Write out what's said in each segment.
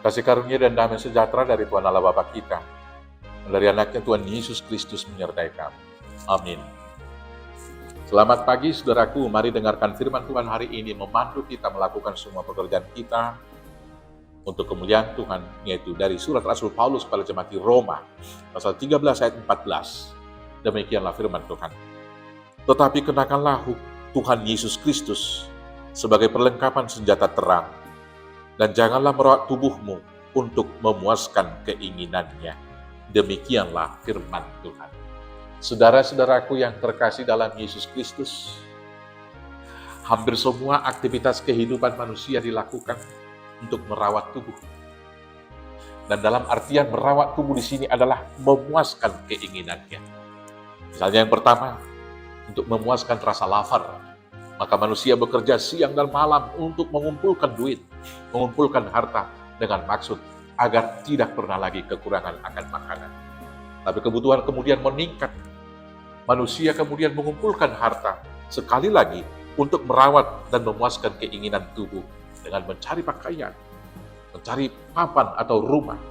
Kasih karunia dan damai sejahtera dari Tuhan Allah Bapa kita, dan dari anaknya Tuhan Yesus Kristus menyertai kami. Amin. Selamat pagi saudaraku, mari dengarkan firman Tuhan hari ini memandu kita melakukan semua pekerjaan kita untuk kemuliaan Tuhan, yaitu dari surat Rasul Paulus kepada jemaat di Roma, pasal 13 ayat 14. Demikianlah firman Tuhan. Tetapi kenakanlah Tuhan Yesus Kristus sebagai perlengkapan senjata terang, dan janganlah merawat tubuhmu untuk memuaskan keinginannya. Demikianlah firman Tuhan. Saudara-saudaraku yang terkasih dalam Yesus Kristus, hampir semua aktivitas kehidupan manusia dilakukan untuk merawat tubuh. Dan dalam artian merawat tubuh di sini adalah memuaskan keinginannya. Misalnya yang pertama, untuk memuaskan rasa lapar. Maka manusia bekerja siang dan malam untuk mengumpulkan duit, mengumpulkan harta dengan maksud agar tidak pernah lagi kekurangan akan makanan. Tapi kebutuhan kemudian meningkat. Manusia kemudian mengumpulkan harta sekali lagi untuk merawat dan memuaskan keinginan tubuh dengan mencari pakaian, mencari papan atau rumah,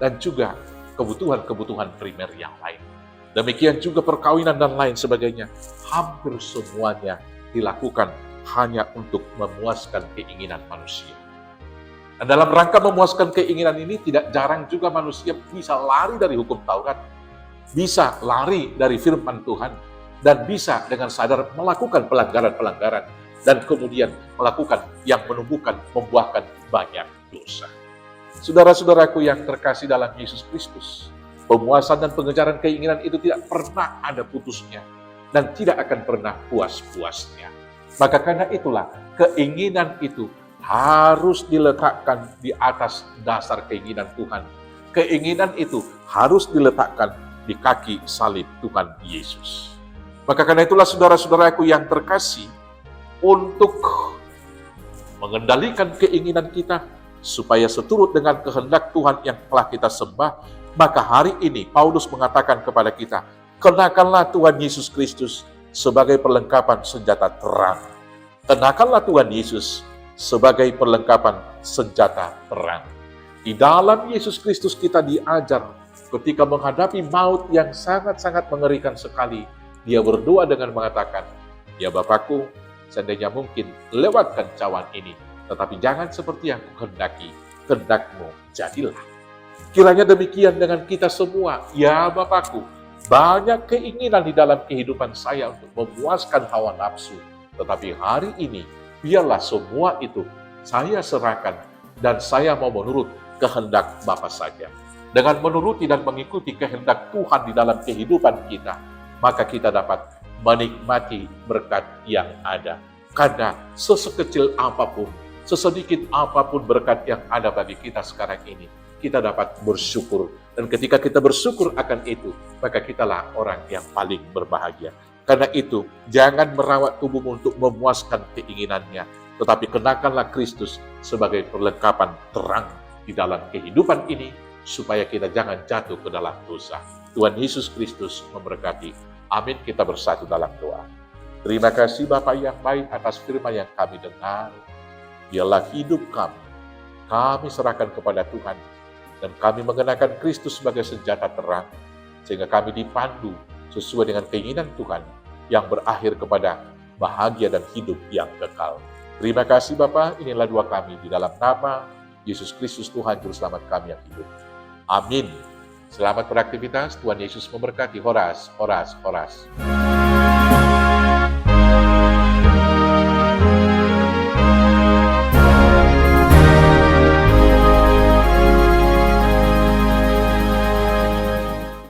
dan juga kebutuhan-kebutuhan primer yang lain. Demikian juga perkawinan dan lain sebagainya. Hampir semuanya dilakukan hanya untuk memuaskan keinginan manusia. Dan dalam rangka memuaskan keinginan ini, tidak jarang juga manusia bisa lari dari hukum Taurat, bisa lari dari firman Tuhan, dan bisa dengan sadar melakukan pelanggaran-pelanggaran, dan kemudian melakukan yang membuahkan banyak dosa. Saudara-saudaraku yang terkasih dalam Yesus Kristus, pemuasan dan pengejaran keinginan itu tidak pernah ada putusnya, dan tidak akan pernah puas-puasnya. Maka karena itulah, keinginan itu harus diletakkan di atas dasar keinginan Tuhan. Keinginan itu harus diletakkan di kaki salib Tuhan Yesus. Maka karena itulah saudara-saudaraku yang terkasih, untuk mengendalikan keinginan kita supaya seturut dengan kehendak Tuhan yang telah kita sembah, maka hari ini Paulus mengatakan kepada kita, kenakanlah Tuhan Yesus Kristus sebagai perlengkapan senjata terang. Kenakanlah Tuhan Yesus sebagai perlengkapan senjata terang. Di dalam Yesus Kristus kita diajar ketika menghadapi maut yang sangat-sangat mengerikan sekali. Dia berdoa dengan mengatakan, ya Bapakku, seandainya mungkin lewatkan cawan ini, tetapi jangan seperti yang kuhendaki, kehendakmu jadilah. Kiranya demikian dengan kita semua. Ya Bapakku, banyak keinginan di dalam kehidupan saya untuk memuaskan hawa nafsu. Tetapi hari ini, biarlah semua itu saya serahkan dan saya mau menurut kehendak Bapa saja. Dengan menuruti dan mengikuti kehendak Tuhan di dalam kehidupan kita, maka kita dapat menikmati berkat yang ada. Karena sesekecil apapun, sesedikit apapun berkat yang ada bagi kita sekarang ini, kita dapat bersyukur. Dan ketika kita bersyukur akan itu, maka kitalah orang yang paling berbahagia. Karena itu, jangan merawat tubuhmu untuk memuaskan keinginannya, tetapi kenakanlah Kristus sebagai perlengkapan terang di dalam kehidupan ini, supaya kita jangan jatuh ke dalam dosa. Tuhan Yesus Kristus memberkati. Amin. Kita bersatu dalam doa. Terima kasih Bapa yang baik atas firman yang kami dengar. Biarlah hidup kami serahkan kepada Tuhan, dan kami mengenakan Kristus sebagai senjata terang, sehingga kami dipandu sesuai dengan keinginan Tuhan yang berakhir kepada bahagia dan hidup yang kekal. Terima kasih Bapa, inilah doa kami di dalam nama Yesus Kristus Tuhan Juru Selamat kami yang hidup. Amin. Selamat beraktivitas, Tuhan Yesus memberkati. Horas, horas, horas.